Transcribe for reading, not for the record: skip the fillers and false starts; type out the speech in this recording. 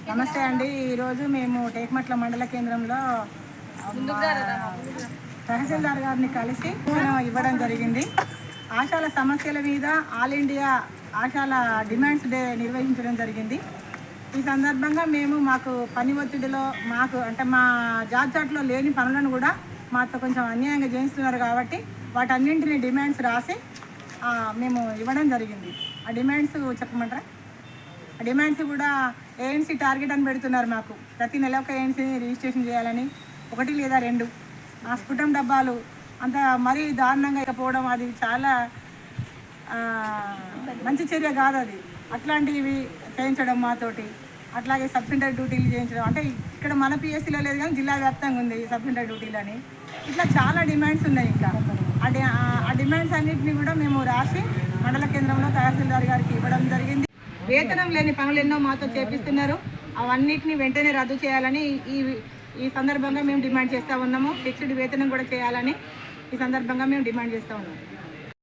నమస్తే అండి. ఈరోజు మేము టేక్మట్ల మండల కేంద్రంలో తహసీల్దార్ గారిని కలిసి ఇవ్వడం జరిగింది. ఆశాల సమస్యల మీద ఆల్ ఇండియా ఆశాల డిమాండ్స్ డే నిర్వహించడం జరిగింది. ఈ సందర్భంగా మేము మాకు పని ఒత్తిడిలో మా జాబ్ చాట్లో లేని పనులను కూడా మాతో కొంచెం అన్యాయంగా చేయిస్తున్నారు కాబట్టి వాటన్నింటినీ డిమాండ్స్ రాసి మేము ఇవ్వడం జరిగింది. ఆ డిమాండ్స్ చెప్పమంటారా? ఆ డిమాండ్స్ కూడా ఏఎన్సీ టార్గెట్ అని పెడుతున్నారు. మాకు ప్రతి నెల ఒక ఏఎన్సీని రిజిస్ట్రేషన్ చేయాలని, 1 లేదా 2 ఆ స్ఫుటం డబ్బాలు అంత మరీ దారుణంగా ఇకపోవడం అది చాలా మంచి చర్య కాదు. అది అట్లాంటివి చేయించడం మాతోటి, అట్లాగే సబ్ సెంటర్ డ్యూటీలు చేయించడం, అంటే ఇక్కడ మన పిఎస్సీలో లేదు కానీ జిల్లా వ్యాప్తంగా ఉంది సబ్ సెంటర్ డ్యూటీలు అని. ఇట్లా చాలా డిమాండ్స్ ఉన్నాయి. ఇంకా ఆ డిమాండ్స్ అన్నింటినీ కూడా మేము రాసి మండల కేంద్రంలో తహసీల్దార్ గారికి ఇవ్వడం జరిగింది. వేతనం లేని పనులు ఎన్నో మాతో చేపిస్తున్నారు. అవన్నిటిని వెంటనే రద్దు చేయాలని ఈ సందర్భంగా మేము డిమాండ్ చేస్తూ ఉన్నాము. ఫిక్స్డ్ వేతనం కూడా చేయాలని ఈ సందర్భంగా మేము డిమాండ్ చేస్తూ ఉన్నాము.